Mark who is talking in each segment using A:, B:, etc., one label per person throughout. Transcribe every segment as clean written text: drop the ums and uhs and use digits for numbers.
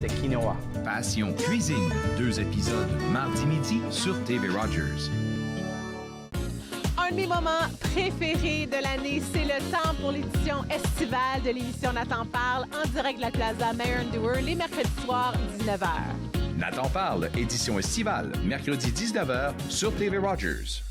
A: de quinoa.
B: Passion cuisine, 2 épisodes mardi midi sur TV Rogers.
C: Un de mes moments préférés de l'année, c'est le temps pour l'édition estivale de l'émission Nathan Parle en direct de la Plaza Mayer-Dewar les mercredis soirs 19h.
B: Nathan Parle, édition estivale, mercredi 19h sur TV Rogers.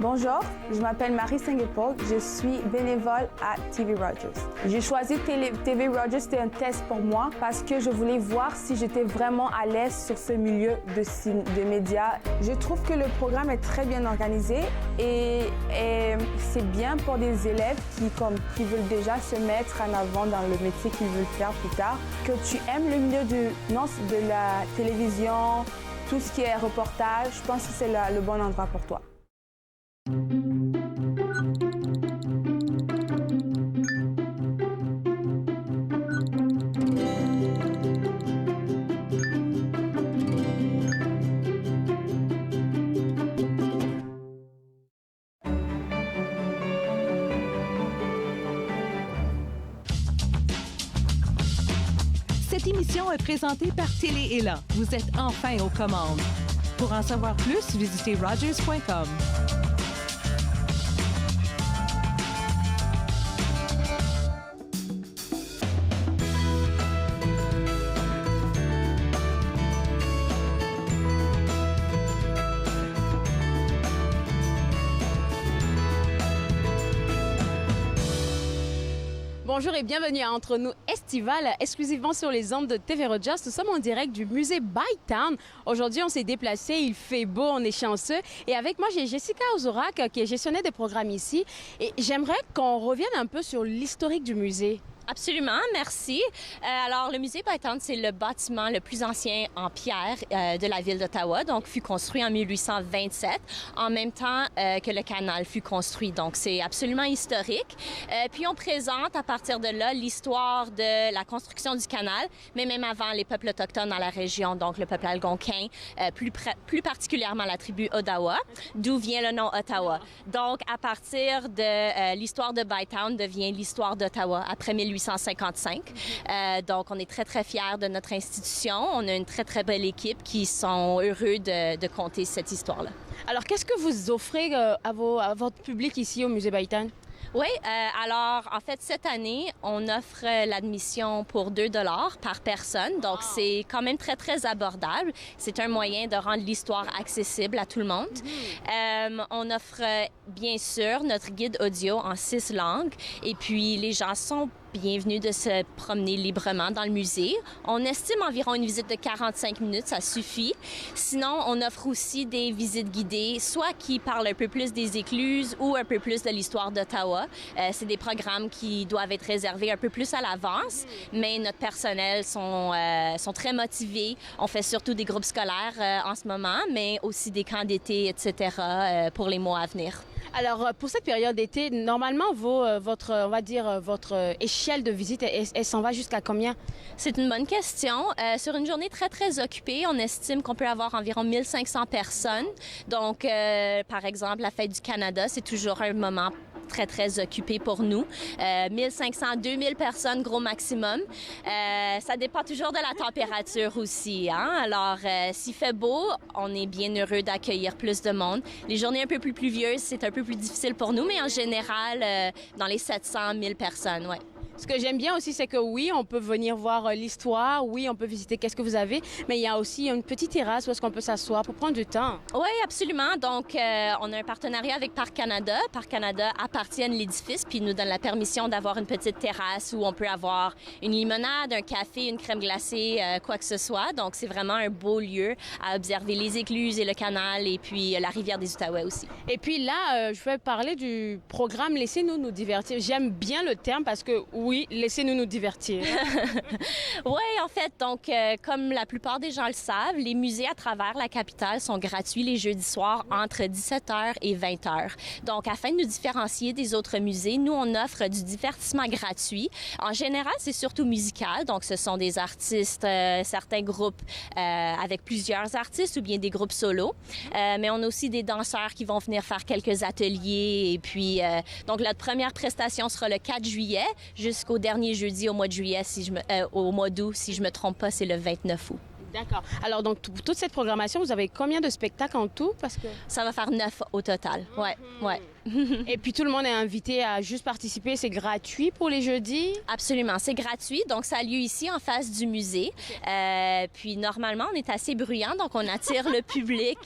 D: Bonjour, je m'appelle Marie Saint-Guépol, je suis bénévole à TV Rogers. J'ai choisi TV Rogers, c'était un test pour moi parce que je voulais voir si j'étais vraiment à l'aise sur ce milieu de médias. Je trouve que le programme est très bien organisé et c'est bien pour des élèves qui veulent déjà se mettre en avant dans le métier qu'ils veulent faire plus tard. Que tu aimes le milieu de la télévision, tout ce qui est reportage, je pense que c'est le bon endroit pour toi.
E: Cette émission est présentée par Télé Élan. Vous êtes enfin aux commandes. Pour en savoir plus, visitez rogers.com.
C: Bonjour et bienvenue à Entre nous estival, exclusivement sur les ondes de TV Rogers. Nous sommes en direct du musée Bytown. Aujourd'hui, on s'est déplacé, il fait beau, on est chanceux. Et avec moi, j'ai Jessica Ozorak, qui est gestionnaire des programmes ici. Et j'aimerais qu'on revienne un peu sur l'historique du musée.
F: Absolument, merci. Alors, le musée Bytown, c'est le bâtiment le plus ancien en pierre de la ville d'Ottawa. Donc, fut construit en 1827, en même temps que le canal fut construit. Donc, c'est absolument historique. Puis, on présente à partir de là l'histoire de la construction du canal, mais même avant les peuples autochtones dans la région, donc le peuple algonquin, plus particulièrement la tribu Odawa, d'où vient le nom Ottawa. Donc, à partir de l'histoire de Bytown devient l'histoire d'Ottawa après 1855. Donc, on est très, très fiers de notre institution. On a une très, très belle équipe qui sont heureux de conter cette histoire-là.
C: Alors, qu'est-ce que vous offrez à votre public ici au musée Bytown?
F: Oui, alors en fait cette année, on offre l'admission pour 2 $ par personne, donc c'est quand même très très abordable. C'est un moyen de rendre l'histoire accessible à tout le monde. On offre bien sûr notre guide audio en 6 langues et puis les gens sont bienvenus de se promener librement dans le musée. On estime environ une visite de 45 minutes, ça suffit. Sinon, on offre aussi des visites guidées, soit qui parlent un peu plus des écluses ou un peu plus de l'histoire d'Ottawa. C'est des programmes qui doivent être réservés un peu plus à l'avance, mais notre personnel sont très motivés. On fait surtout des groupes scolaires en ce moment, mais aussi des camps d'été, etc. Pour les mois à venir.
C: Alors, pour cette période d'été, normalement, votre échelle de visite, elle s'en va jusqu'à combien?
F: C'est une bonne question. Sur une journée très, très occupée, on estime qu'on peut avoir environ 1500 personnes. Donc, par exemple, la Fête du Canada, c'est toujours un moment très, très occupé pour nous. 1500, 2000 personnes, gros maximum. Ça dépend toujours de la température aussi, hein? Alors, s'il fait beau, on est bien heureux d'accueillir plus de monde. Les journées un peu plus pluvieuses, c'est un peu plus difficile pour nous, mais en général, dans les 700 000 personnes, ouais.
C: Ce que j'aime bien aussi, c'est que oui, on peut venir voir l'histoire, oui, on peut visiter qu'est-ce que vous avez, mais il y a aussi une petite terrasse où est-ce qu'on peut s'asseoir pour prendre du temps.
F: Oui, absolument. Donc, on a un partenariat avec Parc Canada. Parc Canada appartient à l'édifice puis nous donne la permission d'avoir une petite terrasse où on peut avoir une limonade, un café, une crème glacée, quoi que ce soit. Donc, c'est vraiment un beau lieu à observer les écluses et le canal et puis la rivière des Outaouais aussi.
C: Et puis là, je vais parler du programme Laissez-nous nous divertir. J'aime bien le terme parce que oui, laissez-nous nous divertir.
F: Oui, en fait, donc, comme la plupart des gens le savent, les musées à travers la capitale sont gratuits les jeudis soirs entre 17h et 20h. Donc, afin de nous différencier des autres musées, nous, on offre du divertissement gratuit. En général, c'est surtout musical. Donc, ce sont des artistes, certains groupes avec plusieurs artistes ou bien des groupes solos. Mais on a aussi des danseurs qui vont venir faire quelques ateliers. Et puis, donc, notre première prestation sera le 4 juillet jusqu'à jusqu'au dernier jeudi au mois de juillet, au mois d'août, si je me trompe pas, c'est le 29 août.
C: D'accord. Alors, donc, toute cette programmation, vous avez combien de spectacles en tout? Parce que...
F: Ça va faire 9 au total, ouais.
C: Et puis, tout le monde est invité à juste participer. C'est gratuit pour les jeudis?
F: Absolument, c'est gratuit. Donc, ça a lieu ici, en face du musée. Puis, normalement, on est assez bruyant, donc on attire le public.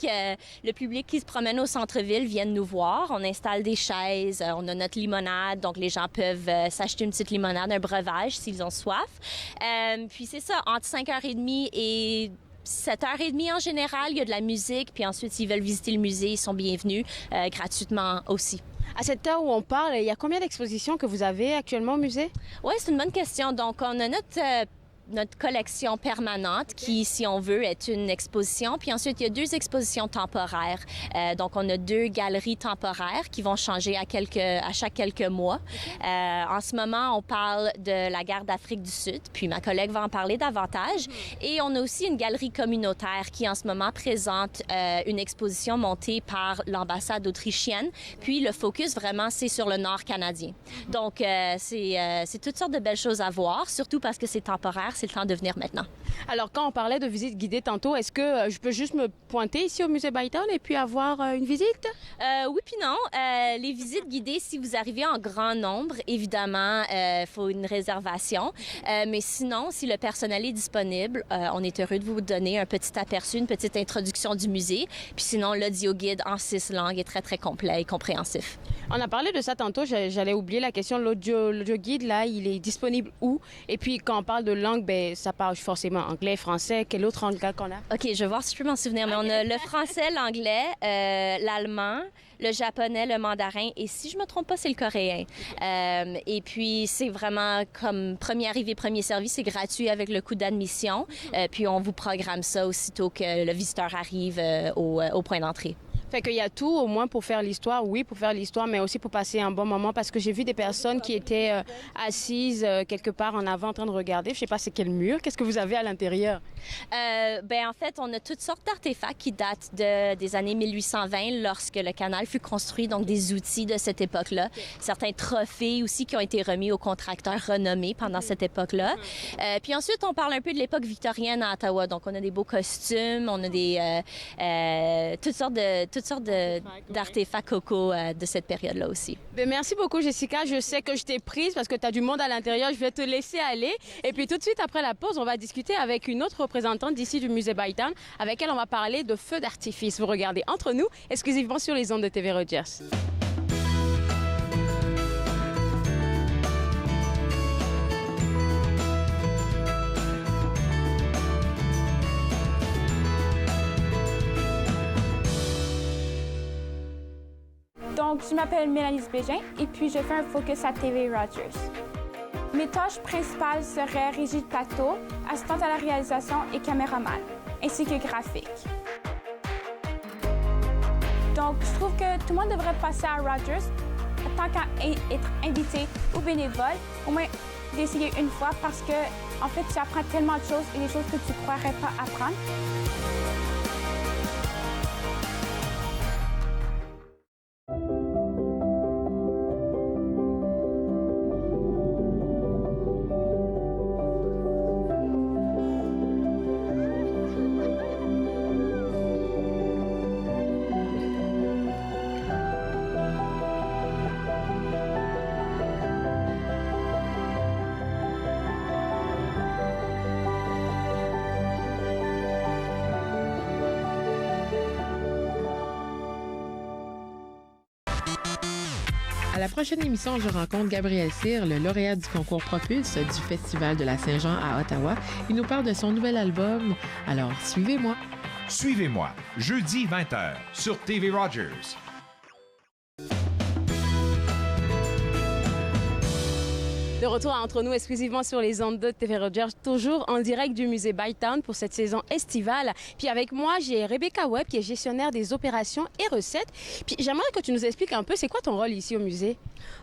F: Le public qui se promène au centre-ville viennent nous voir. On installe des chaises, on a notre limonade, donc les gens peuvent s'acheter une petite limonade, un breuvage s'ils ont soif. Puis, c'est ça, entre 5h30 et 7h30 en général, il y a de la musique. Puis ensuite, s'ils veulent visiter le musée, ils sont bienvenus gratuitement aussi.
C: À cette heure où on parle, il y a combien d'expositions que vous avez actuellement au musée?
F: Oui, c'est une bonne question. Donc, on a notre collection permanente qui, si on veut, est une exposition. Puis ensuite, il y a 2 expositions temporaires. Donc, on a 2 galeries temporaires qui vont changer à chaque quelques mois. En ce moment, on parle de la guerre d'Afrique du Sud, puis ma collègue va en parler davantage. Et on a aussi une galerie communautaire qui, en ce moment, présente une exposition montée par l'ambassade autrichienne. Puis, le focus, vraiment, c'est sur le nord canadien. Donc, c'est toutes sortes de belles choses à voir, surtout parce que c'est temporaire. C'est le temps de venir maintenant.
C: Alors, quand on parlait de visite guidée tantôt, est-ce que je peux juste me pointer ici au musée Bytown et puis avoir une visite?
F: Oui puis non. Les visites guidées, si vous arrivez en grand nombre, évidemment, il faut une réservation. Mais sinon, si le personnel est disponible, on est heureux de vous donner un petit aperçu, une petite introduction du musée. Puis sinon, l'audio guide en 6 langues est très, très complet et compréhensif.
C: On a parlé de ça tantôt, j'allais oublier la question. L'audio guide, là, il est disponible où? Et puis, quand on parle de langue, ben, ça parle forcément anglais, français. Quel autre anglais qu'on a?
F: OK, je vais voir si je peux m'en souvenir. Mais on a le français, l'anglais, l'allemand, le japonais, le mandarin et si je me trompe pas, c'est le coréen. Et puis, c'est vraiment comme premier arrivé, premier servi. C'est gratuit avec le coût d'admission. Puis, on vous programme ça aussitôt que le visiteur arrive au point d'entrée.
C: Fait qu'il y a tout, au moins pour faire l'histoire, oui, pour faire l'histoire, mais aussi pour passer un bon moment, parce que j'ai vu des personnes qui étaient assises quelque part en avant en train de regarder. Je sais pas c'est quel mur. Qu'est-ce que vous avez à l'intérieur?
F: En fait, on a toutes sortes d'artefacts qui datent des années 1820, lorsque le canal fut construit, donc des outils de cette époque-là. Certains trophées aussi qui ont été remis aux contracteurs renommés pendant cette époque-là. Puis ensuite, on parle un peu de l'époque victorienne à Ottawa. Donc, on a des beaux costumes, on a toutes sortes d'artefacts coco de cette période-là aussi.
C: Bien, merci beaucoup, Jessica. Je sais que je t'ai prise parce que tu as du monde à l'intérieur. Je vais te laisser aller. Et puis tout de suite, après la pause, on va discuter avec une autre représentante d'ici du musée Bytown, avec elle, on va parler de feux d'artifice. Vous regardez Entre nous, exclusivement sur les ondes de TV Rogers.
D: Donc, je m'appelle Mélanie Bégin et puis je fais un focus à TV Rogers. Mes tâches principales seraient régie de plateau, assistante à la réalisation et caméraman, ainsi que graphique. Donc, je trouve que tout le monde devrait passer à Rogers, tant qu'à être invité ou bénévole, au moins d'essayer une fois parce que, en fait, tu apprends tellement de choses et des choses que tu ne croirais pas apprendre.
A: À la prochaine émission, je rencontre Gabriel Cyr, le lauréat du concours Propulse du Festival de la Saint-Jean à Ottawa. Il nous parle de son nouvel album. Alors, suivez-moi.
G: Suivez-moi, jeudi 20h sur TV Rogers.
C: De retour à Entre nous, exclusivement sur les ondes de TV Rogers, toujours en direct du musée Bytown pour cette saison estivale. Puis avec moi, j'ai Rebecca Webb, qui est gestionnaire des opérations et recettes. Puis j'aimerais que tu nous expliques un peu, c'est quoi ton rôle ici au musée?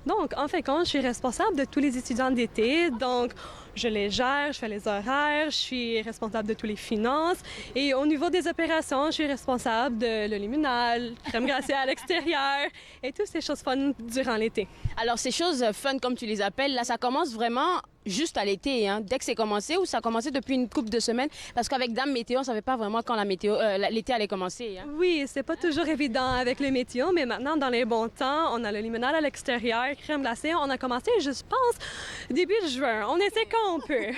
H: Donc, en fait, je suis responsable de tous les étudiants d'été. Donc, je les gère, je fais les horaires, je suis responsable de toutes les finances. Et au niveau des opérations, je suis responsable de le limonade, crème glacée à l'extérieur et toutes ces choses fun durant l'été.
C: Alors, ces choses fun, comme tu les appelles, là, ça commence vraiment juste à l'été, hein? Dès que c'est commencé, ou ça a commencé depuis une couple de semaines? Parce qu'avec Dame Météo, on ne savait pas vraiment quand l'été allait commencer. Hein?
H: Oui, c'est pas toujours évident avec le météo, mais maintenant, dans les bons temps, on a le limonade à l'extérieur, crème glacée. On a commencé, je pense, début juin. On essaie quand on peut.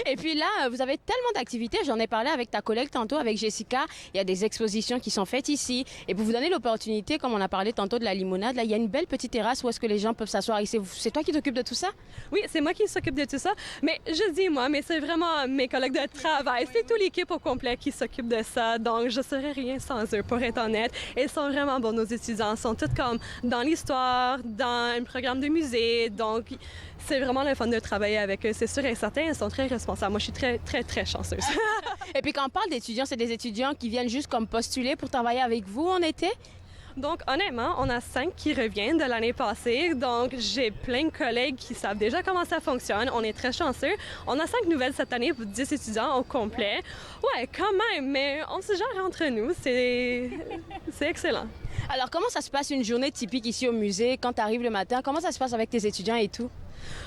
C: Et puis là, vous avez tellement d'activités. J'en ai parlé avec ta collègue tantôt, avec Jessica. Il y a des expositions qui sont faites ici. Et pour vous donner l'opportunité, comme on a parlé tantôt de la limonade, là, il y a une belle petite terrasse où est-ce que les gens peuvent s'asseoir. Et c'est toi qui t'occupes de tout ça?
H: Oui, c'est moi qui s'occupe de tout ça. Mais je dis moi, mais c'est vraiment mes collègues de travail. C'est toute l'équipe au complet qui s'occupe de ça. Donc, je ne serais rien sans eux, pour être honnête. Ils sont vraiment bons, nos étudiants. Ils sont tous comme dans l'histoire, dans un programme de musée. Donc, c'est vraiment le fun de travailler avec eux. C'est sûr et certain, ils sont très responsables. Moi, je suis très, très, très chanceuse.
C: Et puis, quand on parle d'étudiants, c'est des étudiants qui viennent juste comme postuler pour travailler avec vous en été?
H: Donc, honnêtement, on a 5 qui reviennent de l'année passée. Donc, j'ai plein de collègues qui savent déjà comment ça fonctionne. On est très chanceux. On a 5 nouvelles cette année pour 10 étudiants au complet. Ouais, quand même, mais on se gère entre nous. C'est excellent.
C: Alors, comment ça se passe une journée typique ici au musée quand tu arrives le matin? Comment ça se passe avec tes étudiants et tout?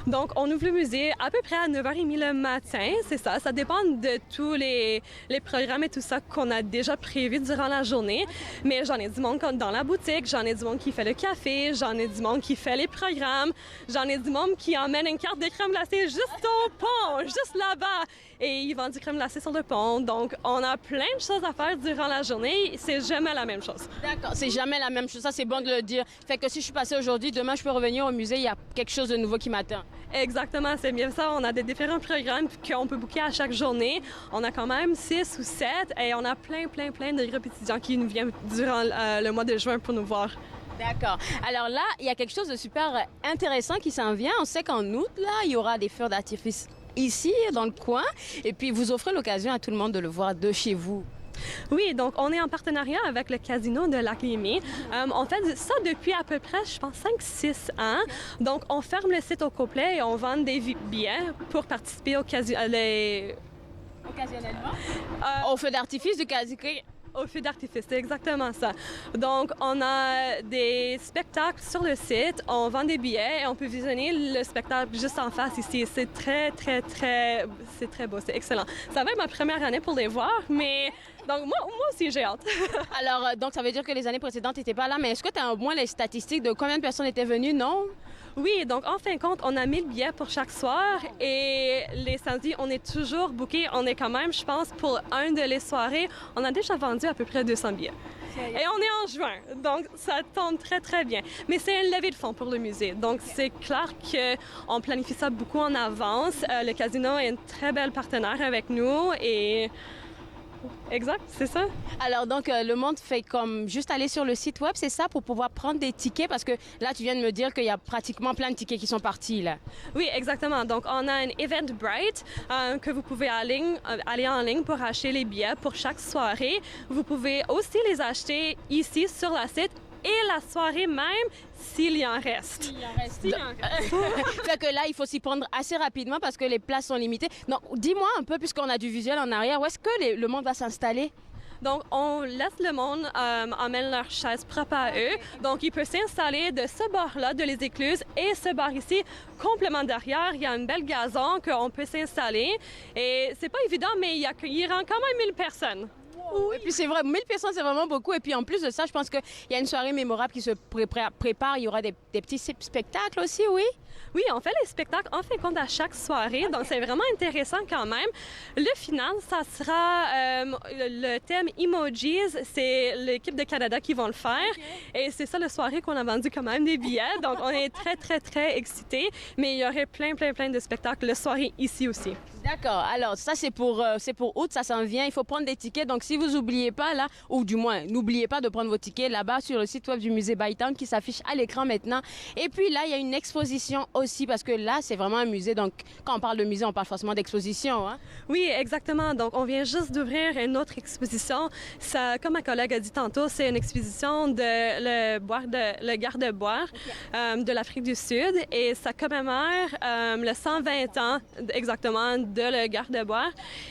H: Donc, on ouvre le musée à peu près à 9h30 le matin, c'est ça. Ça dépend de tous les programmes et tout ça qu'on a déjà prévus durant la journée. Mais j'en ai du monde dans la boutique, j'en ai du monde qui fait le café, j'en ai du monde qui fait les programmes, j'en ai du monde qui emmène une carte de crème glacée juste au pont, juste là-bas. Et ils vendent du crème glacée sur le pont. Donc, on a plein de choses à faire durant la journée. C'est jamais la même chose.
C: D'accord, c'est jamais la même chose. Ça, c'est bon de le dire. Fait que si je suis passée aujourd'hui, demain, je peux revenir au musée, il y a quelque chose de nouveau qui m'attend.
H: Exactement, c'est bien ça. On a des différents programmes qu'on peut booker à chaque journée. On a quand même 6 ou 7 et on a plein de groupes étudiants qui nous viennent durant le mois de juin pour nous voir.
C: D'accord. Alors là, il y a quelque chose de super intéressant qui s'en vient. On sait qu'en août, là, il y aura des feux d'artifice ici, dans le coin. Et puis, vous offrez l'occasion à tout le monde de le voir de chez vous.
H: Oui, donc on est en partenariat avec le casino de Lac-Lémy. On fait ça depuis à peu près, je pense, 5-6 ans. Donc, on ferme le site au complet et on vend des billets pour participer occasionnellement.
C: Au feu d'artifice du casino.
H: Au feu d'artifice, c'est exactement ça. Donc, on a des spectacles sur le site, on vend des billets et on peut visionner le spectacle juste en face ici. C'est c'est très beau, c'est excellent. Ça va être ma première année pour les voir, mais donc moi aussi, j'ai hâte.
C: Alors, donc, ça veut dire que les années précédentes, tu n'étais pas là, mais est-ce que tu as au moins les statistiques de combien de personnes étaient venues, non?
H: Oui, donc en fin de compte, on a 1000 billets pour chaque soir et les samedis, on est toujours bookés. On est quand même, je pense, pour un de les soirées, on a déjà vendu à peu près 200 billets. Et on est en juin, donc ça tombe très, très bien. Mais c'est une levée de fonds pour le musée, donc c'est clair qu'on planifie ça beaucoup en avance. Le casino est un très bel partenaire avec nous et... Exact, c'est ça.
C: Alors donc, le monde fait comme juste aller sur le site web, c'est ça, pour pouvoir prendre des tickets? Parce que là, tu viens de me dire qu'il y a pratiquement plein de tickets qui sont partis, là.
H: Oui, exactement. Donc, on a un Eventbrite que vous pouvez aller en ligne pour acheter les billets pour chaque soirée. Vous pouvez aussi les acheter ici sur le site et la soirée même, s'il y en reste.
C: Fait que là, il faut s'y prendre assez rapidement parce que les places sont limitées. Donc, dis-moi un peu, puisqu'on a du visuel en arrière, où est-ce que le monde va s'installer?
H: Donc, on laisse le monde emmène leurs chaises propres à eux. Donc, il peut s'installer de ce bord-là, de les écluses, et ce bar ici, complètement derrière. Il y a une belle gazon qu'on peut s'installer. Et c'est pas évident, mais il rend quand même 1000 personnes.
C: Oui. Et puis c'est vrai, 1000 personnes, c'est vraiment beaucoup. Et puis en plus de ça, je pense qu'il y a une soirée mémorable qui se prépare. Il y aura des petits spectacles aussi, oui?
H: Oui, on fait les spectacles en fin de compte à chaque soirée, donc c'est vraiment intéressant quand même. Le final, ça sera le thème Emojis, c'est l'équipe de Canada qui vont le faire. Et c'est ça la soirée qu'on a vendu quand même des billets, donc on est très, très, très excités. Mais il y aurait plein de spectacles la soirée ici aussi.
C: D'accord. Alors, ça, c'est pour août, ça s'en vient. Il faut prendre des tickets. Donc, si vous n'oubliez pas, là, ou du moins, n'oubliez pas de prendre vos tickets là-bas sur le site web du musée Bytown qui s'affiche à l'écran maintenant. Et puis là, il y a une exposition aussi, parce que là, c'est vraiment un musée. Donc, quand on parle de musée, on parle forcément d'exposition. Hein?
H: Oui, exactement. Donc, on vient juste d'ouvrir une autre exposition. Ça, comme ma collègue a dit tantôt, c'est une exposition de le garde-boire de l'Afrique du Sud. Et ça commémore le 120 ans exactement de le garde-boire.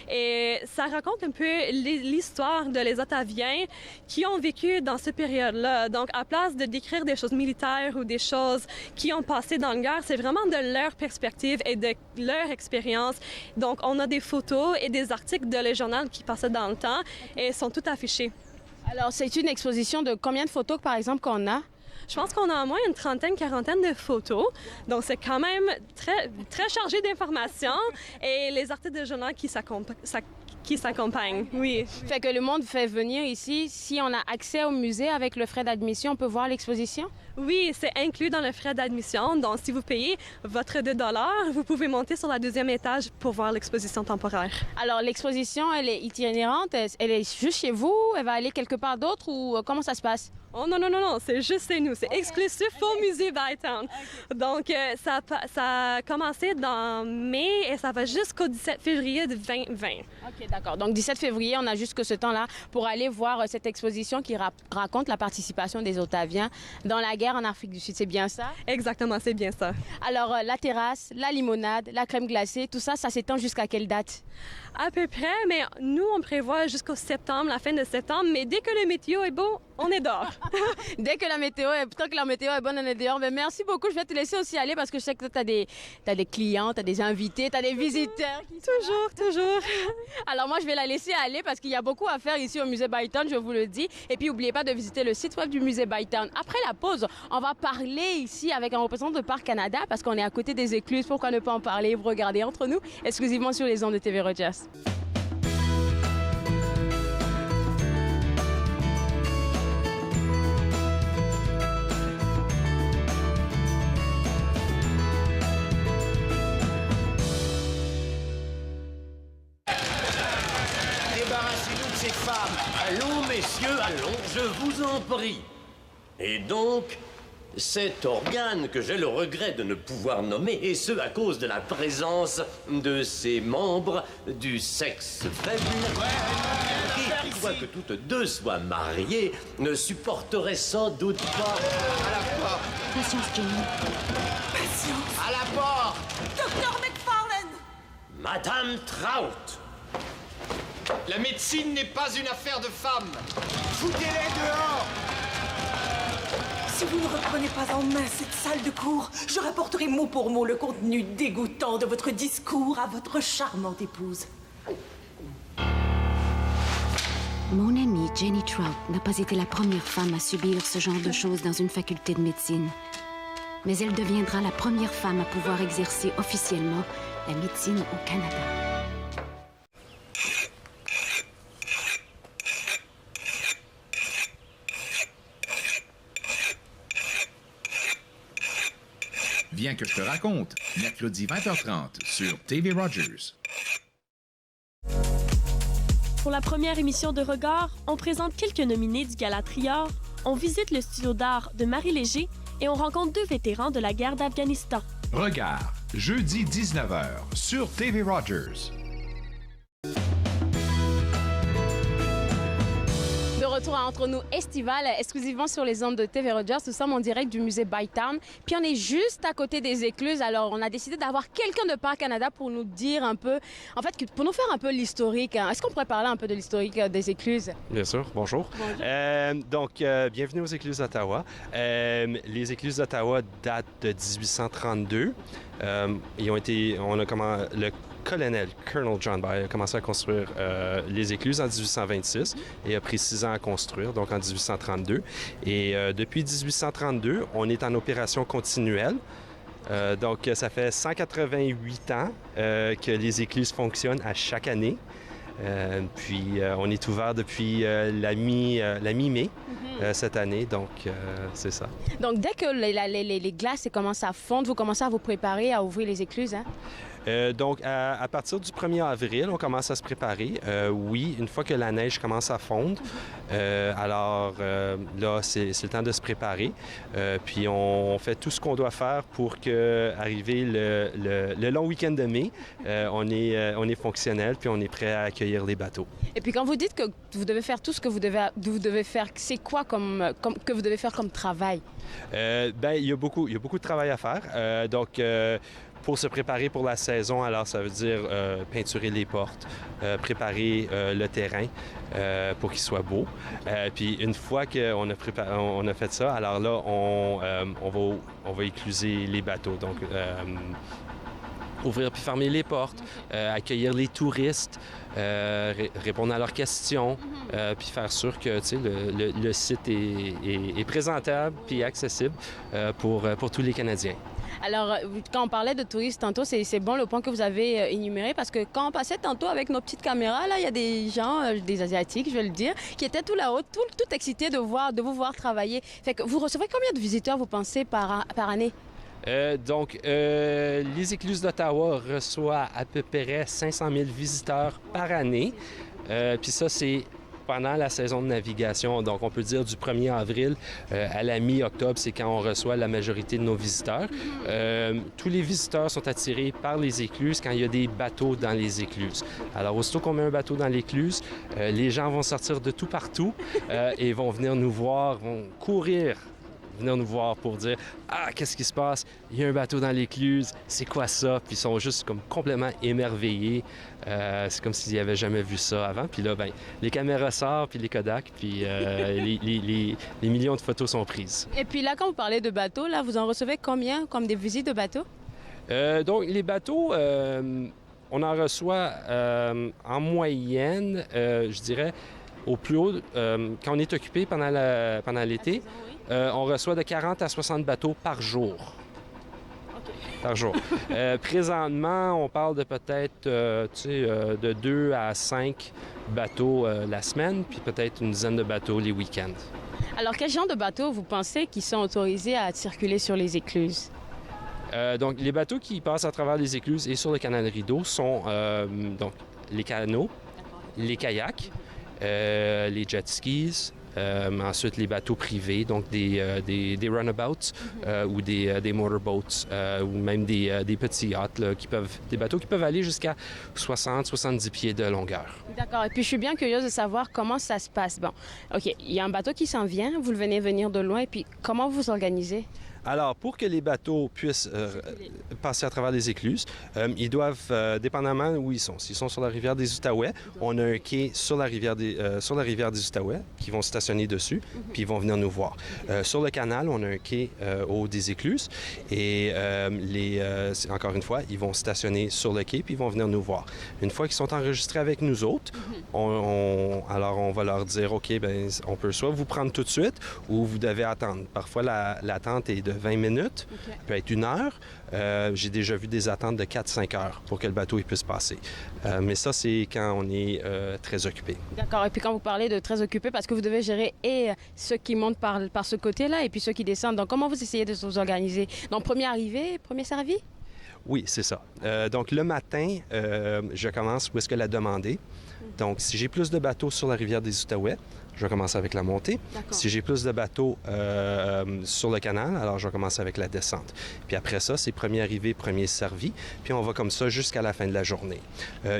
H: Et ça raconte un peu l'histoire de les Ottaviens qui ont vécu dans cette période-là. Donc, à place de décrire des choses militaires ou des choses qui ont passé dans la guerre, c'est vraiment de leur perspective et de leur expérience. Donc, on a des photos et des articles de le journal qui passaient dans le temps et sont tout affichés.
C: Alors, c'est une exposition de combien de photos, par exemple, qu'on a?
H: Je pense qu'on a au moins une trentaine, quarantaine de photos. Donc, c'est quand même très, très chargé d'informations et les articles de journal qui s'accompagnent. Oui.
C: Fait que le monde fait venir ici. Si on a accès au musée avec le frais d'admission, on peut voir l'exposition?
H: Oui, c'est inclus dans le frais d'admission. Donc, si vous payez votre $2, vous pouvez monter sur le deuxième étage pour voir l'exposition temporaire.
C: Alors, l'exposition, elle est itinérante? Elle est juste chez vous? Elle va aller quelque part d'autre ou comment ça se passe?
H: Oh non, non, non, non, c'est juste chez nous. C'est exclusif au musée Bytown. Donc, ça a commencé dans mai et ça va jusqu'au 17 février de 2020.
C: OK, d'accord. Donc, 17 février, on a jusque ce temps-là pour aller voir cette exposition qui raconte la participation des Ottaviens dans la guerre en Afrique du Sud. C'est bien ça?
H: Exactement, c'est bien ça.
C: Alors, la terrasse, la limonade, la crème glacée, tout ça, ça s'étend jusqu'à quelle date?
H: À peu près, mais nous, on prévoit jusqu'au septembre, la fin de septembre, mais dès que le météo est beau, on est dehors.
C: Tant que la météo est bonne, on est dehors. Mais merci beaucoup. Je vais te laisser aussi aller parce que je sais que tu as des clients, tu as des invités, tu as des visiteurs.
H: Toujours.
C: Alors moi, je vais la laisser aller parce qu'il y a beaucoup à faire ici au musée Bytown, je vous le dis. Et puis, n'oubliez pas de visiter le site web du musée Bytown. Après la pause, on va parler ici avec un représentant de Parc Canada parce qu'on est à côté des écluses. Pourquoi ne pas en parler? Vous regardez entre nous, exclusivement sur les ondes de TV Rogers.
I: Débarrassez-nous de ces femmes. Allons, messieurs, allons, je vous en prie. Et donc, cet organe que j'ai le regret de ne pouvoir nommer, et ce à cause de la présence de ces membres du sexe faible, qui, quoique toutes deux soient mariées, ne supporteraient sans doute pas... À la porte.
J: Patience, Jenny. Patience.
I: À la porte.
J: Docteur McFarlane.
I: Madame Trout.
K: La médecine n'est pas une affaire de femmes.
I: Foutez-les dehors.
J: Si vous ne reprenez pas en main cette salle de cours, je rapporterai mot pour mot le contenu dégoûtant de votre discours à votre charmante épouse.
L: Mon amie Jenny Trout n'a pas été la première femme à subir ce genre de choses dans une faculté de médecine. Mais elle deviendra la première femme à pouvoir exercer officiellement la médecine au Canada.
B: Viens que je te raconte, mercredi 20h30 sur TV Rogers.
M: Pour la première émission de Regard, on présente quelques nominés du Gala Trior, on visite le studio d'art de Marie Léger et on rencontre deux vétérans de la guerre d'Afghanistan.
G: Regard, jeudi 19h sur TV Rogers.
C: De retour à Entre nous estival, exclusivement sur les ondes de TV Rogers. Nous sommes en direct du musée Bytown. Puis on est juste à côté des écluses. Alors on a décidé d'avoir quelqu'un de Parc Canada pour nous dire un peu, en fait, pour nous faire un peu l'historique. Est-ce qu'on pourrait parler un peu de l'historique des écluses?
N: Bien sûr, bonjour. Bienvenue aux écluses d'Ottawa. Les écluses d'Ottawa datent de 1832. Le colonel John Bay a commencé à construire les écluses en 1826 et a pris 6 ans à construire, donc en 1832. Et depuis 1832, on est en opération continuelle. Donc, ça fait 188 ans que les écluses fonctionnent à chaque année. On est ouvert depuis la mi-mai cette année, donc c'est ça.
C: Donc, dès que les glaces commencent à fondre, vous commencez à vous préparer à ouvrir les écluses, hein?
N: Donc, à partir du 1er avril, on commence à se préparer. Oui, une fois que la neige commence à fondre, alors là, c'est le temps de se préparer. Puis on fait tout ce qu'on doit faire pour qu'arriver le long week-end de mai, on est fonctionnel, puis on est prêt à accueillir les bateaux.
C: Et puis quand vous dites que vous devez faire tout ce que vous devez faire, c'est quoi que vous devez faire comme travail?
N: Il y a beaucoup de travail à faire. Donc, pour se préparer pour la saison, alors ça veut dire peinturer les portes, préparer le terrain pour qu'il soit beau. Puis une fois qu'on a fait ça, alors là, on va écluser les bateaux. Donc, ouvrir puis fermer les portes, accueillir les touristes, répondre à leurs questions, puis faire sûr que le site est présentable puis accessible pour tous les Canadiens.
C: Alors, quand on parlait de touristes tantôt, c'est bon le point que vous avez énuméré parce que quand on passait tantôt avec nos petites caméras, là, il y a des gens, des Asiatiques, je vais le dire, qui étaient tout là-haut, tout excités de vous voir travailler. Fait que vous recevez combien de visiteurs, vous pensez, par année?
N: Donc, les écluses d'Ottawa reçoivent à peu près 500 000 visiteurs par année. Puis ça, c'est pendant la saison de navigation. Donc, on peut dire du 1er avril à la mi-octobre, c'est quand on reçoit la majorité de nos visiteurs. Tous les visiteurs sont attirés par les écluses quand il y a des bateaux dans les écluses. Alors, aussitôt qu'on met un bateau dans l'écluse, les gens vont sortir de tout partout et vont venir nous voir, vont courir venir nous voir pour dire « Ah, qu'est-ce qui se passe? Il y a un bateau dans l'écluse, c'est quoi ça? » Puis ils sont juste comme complètement émerveillés. C'est comme s'ils n'avaient jamais vu ça avant. Puis là, ben, les caméras sortent, puis les Kodak, puis les millions de photos sont prises.
C: Et puis là, quand vous parlez de bateaux, là, vous en recevez combien comme des visites de bateaux?
N: Donc, les bateaux, on en reçoit en moyenne, je dirais, au plus haut, quand on est occupé pendant l'été, on reçoit de 40 à 60 bateaux par jour. Par jour. Présentement, on parle de peut-être de 2 à 5 bateaux la semaine, puis peut-être une dizaine de bateaux les week-ends.
C: Alors, quel genre de bateaux vous pensez qui sont autorisés à circuler sur les écluses?
N: Donc, les bateaux qui passent à travers les écluses et sur le canal Rideau sont donc les canots, les kayaks, les jet skis, ensuite les bateaux privés, donc des runabouts ou des motorboats ou même des petits yachts, là, des bateaux qui peuvent aller jusqu'à 60-70 pieds de longueur.
C: D'accord. Et puis je suis bien curieuse de savoir comment ça se passe. Bon, OK, il y a un bateau qui s'en vient, vous le venez venir de loin, et puis comment vous vous organisez?
N: Alors, pour que les bateaux puissent passer à travers les écluses, ils doivent, dépendamment où ils sont. S'ils sont sur la rivière des Outaouais, on a un quai sur la rivière des Outaouais qui vont stationner dessus, puis ils vont venir nous voir. Sur le canal, on a un quai au haut des écluses et encore une fois, ils vont stationner sur le quai, puis ils vont venir nous voir. Une fois qu'ils sont enregistrés avec nous autres, alors on va leur dire, OK, bien, on peut soit vous prendre tout de suite ou vous devez attendre. Parfois, l'attente est de 20 minutes, peut être 1 heure. J'ai déjà vu des attentes de 4-5 heures pour que le bateau puisse passer. Mais ça, c'est quand on est très occupé.
C: D'accord. Et puis quand vous parlez de très occupé, parce que vous devez gérer et ceux qui montent par ce côté-là et puis ceux qui descendent. Donc, comment vous essayez de vous organiser? Donc, premier arrivé, premier servi?
N: Oui, c'est ça. Donc, le matin, je commence où est-ce que la demande est. Donc, si j'ai plus de bateaux sur la rivière des Outaouais, je vais commencer avec la montée. Si j'ai plus de bateaux sur le canal, alors je vais commencer avec la descente. Puis après ça, c'est premier arrivé, premier servi. Puis on va comme ça jusqu'à la fin de la journée.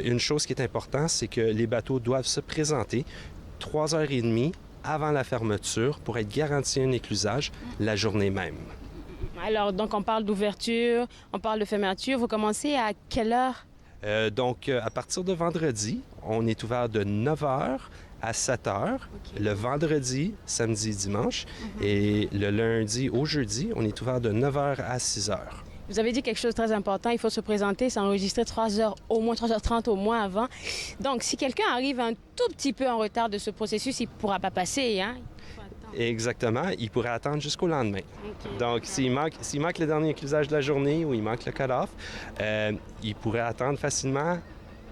N: Une chose qui est importante, c'est que les bateaux doivent se présenter 3h30 avant la fermeture pour être garanti un éclusage la journée même.
C: Alors, donc on parle d'ouverture, on parle de fermeture. Vous commencez à quelle heure?
N: Donc, à partir de vendredi, on est ouvert de 9h à 7h, le vendredi, samedi, dimanche, et le lundi au jeudi, on est ouvert de 9h à 6h.
C: Vous avez dit quelque chose de très important, il faut se présenter, s'enregistrer 3h au moins, 3h30 au moins avant. Donc, si quelqu'un arrive un tout petit peu en retard de ce processus, il ne pourra pas passer, hein?
N: Exactement, il pourrait attendre jusqu'au lendemain. Donc, s'il manque le dernier éclusage de la journée ou il manque le cut-off, il pourrait attendre facilement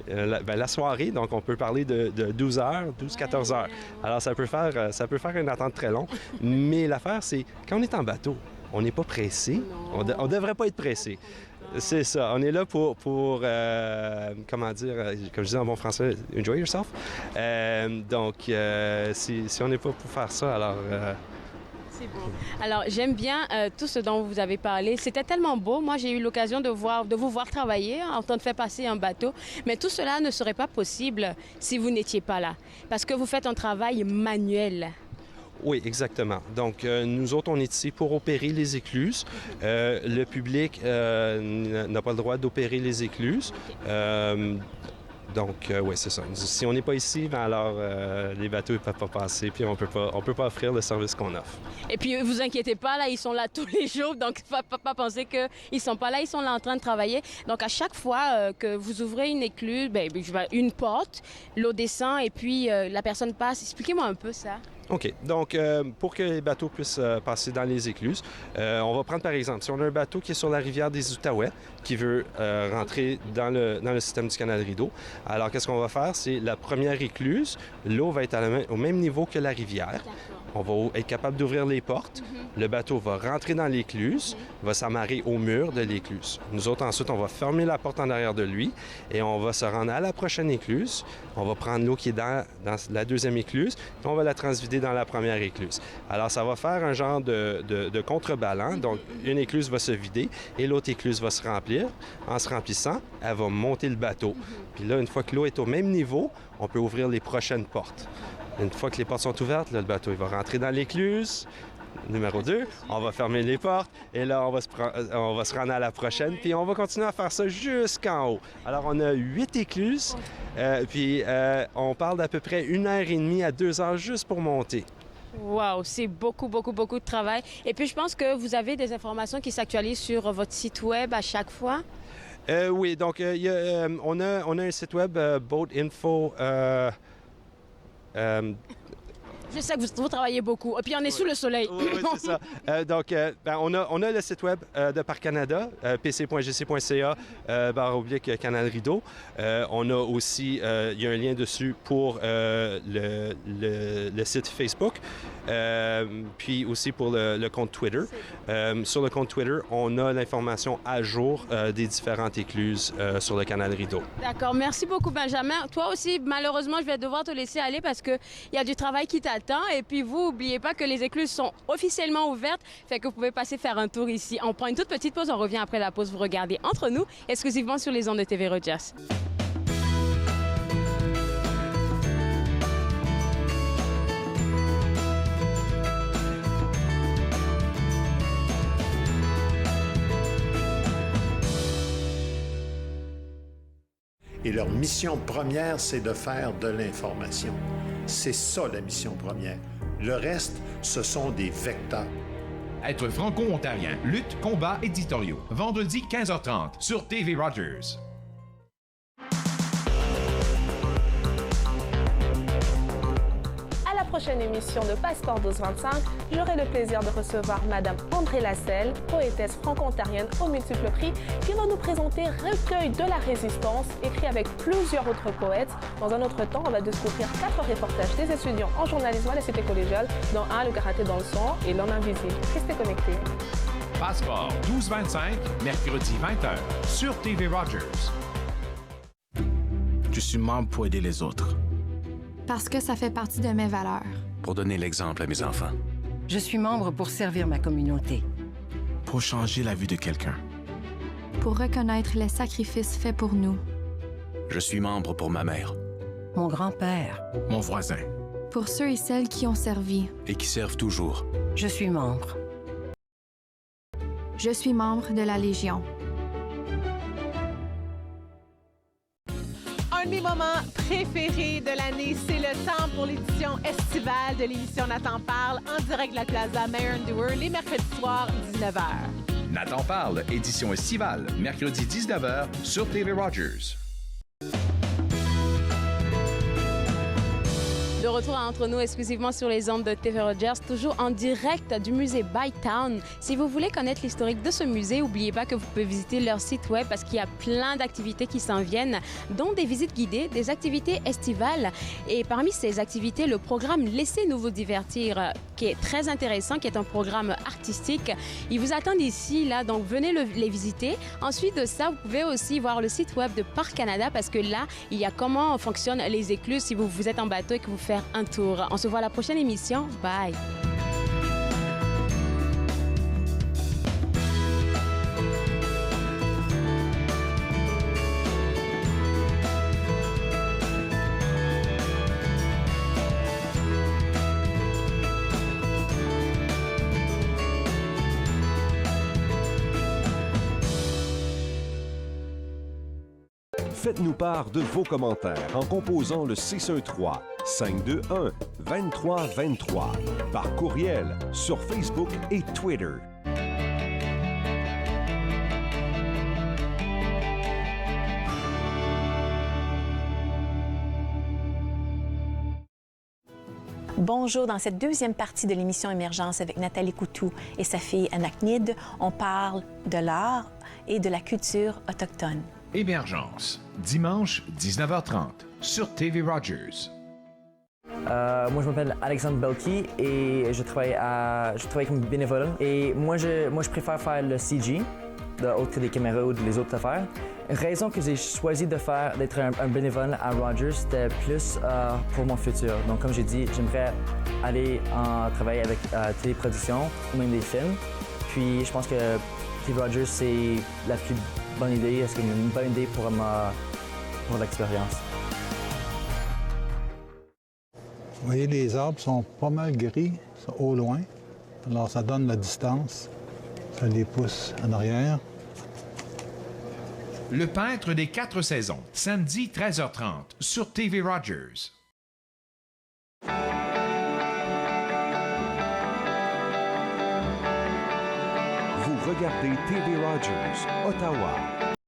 N: la soirée. Donc, on peut parler de 12 heures, 12-14 heures. Alors, ça peut faire une attente très longue. Mais l'affaire, c'est quand on est en bateau, on n'est pas pressé. On ne devrait pas être pressé. C'est ça. On est là pour comment dire, comme je dis en bon français, enjoy yourself. Donc, si on n'est pas pour faire ça, alors...
C: C'est beau. Alors, j'aime bien tout ce dont vous avez parlé. C'était tellement beau. Moi, j'ai eu l'occasion de vous voir travailler en train de faire passer un bateau. Mais tout cela ne serait pas possible si vous n'étiez pas là. Parce que vous faites un travail manuel.
N: Oui, exactement. Donc, nous autres, on est ici pour opérer les écluses. Le public n'a pas le droit d'opérer les écluses. Donc, oui, c'est ça. Si on n'est pas ici, bien alors les bateaux ne peuvent pas passer, puis on peut pas offrir le service qu'on offre.
C: Et puis, vous inquiétez pas, là, ils sont là tous les jours, donc il ne faut pas penser qu'ils ne sont pas là, ils sont là en train de travailler. Donc, à chaque fois que vous ouvrez une écluse, une porte, l'eau descend et puis la personne passe. Expliquez-moi un peu ça.
N: OK. Donc, pour que les bateaux puissent passer dans les écluses, on va prendre par exemple, si on a un bateau qui est sur la rivière des Outaouais, qui veut rentrer dans le système du canal Rideau, alors qu'est-ce qu'on va faire? C'est la première écluse, l'eau va être au même niveau que la rivière. On va être capable d'ouvrir les portes. Le bateau va rentrer dans l'écluse, va s'amarrer au mur de l'écluse. Nous autres, ensuite, on va fermer la porte en arrière de lui et on va se rendre à la prochaine écluse. On va prendre l'eau qui est dans la deuxième écluse et on va la transvider dans la première écluse. Alors, ça va faire un genre de contrebalance. Donc, une écluse va se vider et l'autre écluse va se remplir. En se remplissant, elle va monter le bateau. Puis là, une fois que l'eau est au même niveau, on peut ouvrir les prochaines portes. Une fois que les portes sont ouvertes, là, le bateau il va rentrer dans l'écluse. Numéro 2, on va fermer les portes et là, on va se rendre à la prochaine. Puis on va continuer à faire ça jusqu'en haut. Alors, on a 8 écluses. Puis on parle d'à peu près 1h30 à 2 heures juste pour monter.
C: Wow, c'est beaucoup de travail. Et puis, je pense que vous avez des informations qui s'actualisent sur votre site web à chaque fois.
N: Oui, donc on a un site web, Boat Info...
C: Je sais que vous travaillez beaucoup. Et puis, on est sous le soleil.
N: Oui, c'est ça. Donc, on a le site web de Parcs Canada, pc.gc.ca, /Canal Rideau. On a aussi, il y a un lien dessus pour le site Facebook, puis aussi pour le compte Twitter. Sur le compte Twitter, on a l'information à jour des différentes écluses sur le Canal Rideau.
C: D'accord. Merci beaucoup, Benjamin. Toi aussi, malheureusement, je vais devoir te laisser aller parce qu'il y a du travail qui t'attend. Et puis, vous, n'oubliez pas que les écluses sont officiellement ouvertes. Fait que vous pouvez passer faire un tour ici. On prend une toute petite pause. On revient après la pause. Vous regardez Entre nous, exclusivement sur les ondes de TV Rogers.
O: Et leur mission première, c'est de faire de l'information. C'est ça la mission première. Le reste, ce sont des vecteurs.
B: Être franco-ontarien, lutte, combats éditoriaux. Vendredi 15h30 sur TV Rogers.
D: À la prochaine émission de Passeport 1225, j'aurai le plaisir de recevoir Madame André Lasselle, poétesse franco-ontarienne aux multiples prix, qui va nous présenter Recueil de la résistance, écrit avec plusieurs autres poètes. Dans un autre temps, on va découvrir 4 reportages des étudiants en journalisme à la Cité collégiale, dont un, le karaté dans le sang et l'homme invisible. Restez connectés.
B: Passeport 1225, mercredi 20h sur TV Rogers.
P: Je suis membre pour aider les autres.
Q: Parce que ça fait partie de mes valeurs.
P: Pour donner l'exemple à mes enfants.
R: Je suis membre pour servir ma communauté.
P: Pour changer la vie de quelqu'un.
Q: Pour reconnaître les sacrifices faits pour nous.
P: Je suis membre pour ma mère.
R: Mon grand-père.
P: Mon voisin.
Q: Pour ceux et celles qui ont servi.
P: Et qui servent toujours.
R: Je suis membre.
Q: Je suis membre de la Légion.
E: Un de mes moments préférés de l'année, c'est le temps pour l'édition estivale de l'émission Nathan Parle en direct de la Plaza Marion Dewar les mercredis soirs 19h.
B: Nathan Parle, édition estivale, mercredi 19h sur TV Rogers.
C: De retour entre nous exclusivement sur les ondes de TV Rogers, toujours en direct du musée Bytown. Si vous voulez connaître l'historique de ce musée, n'oubliez pas que vous pouvez visiter leur site web parce qu'il y a plein d'activités qui s'en viennent, dont des visites guidées, des activités estivales. Et parmi ces activités, le programme Laissez-nous vous divertir, qui est très intéressant, qui est un programme artistique. Ils vous attendent ici, là, donc venez les visiter. Ensuite de ça, vous pouvez aussi voir le site web de Parc Canada parce que là, il y a comment fonctionnent les écluses si vous êtes en bateau et que vous faites un tour. On se voit à la prochaine émission. Bye!
S: Faites-nous part de vos commentaires en composant le 613-521-2323 par courriel sur Facebook et Twitter.
T: Bonjour, dans cette deuxième partie de l'émission Émergence avec Nathalie Coutou et sa fille Anaknid, on parle de l'art et de la culture autochtone.
B: Émergence, dimanche 19h30 sur TV Rogers.
U: Moi, je m'appelle Alexandre Belki et je travaille comme bénévole. Et moi, je préfère faire le CG, autre que des caméras ou les autres affaires. La raison que j'ai choisi d'être un bénévole à Rogers, c'était plus pour mon futur. Donc, comme j'ai dit, j'aimerais aller travailler avec téléproduction ou même des films. Puis, je pense que TV Rogers, c'est la plus bonne idée. Est-ce qu'il y a une bonne idée pour l'expérience?
V: Vous voyez, les arbres sont pas mal gris, sont au loin. Alors, ça donne la distance. Ça les pousse en arrière.
G: Le peintre des 4 saisons, samedi 13h30 sur TV Rogers.
S: Vous regardez TV Rogers, Ottawa.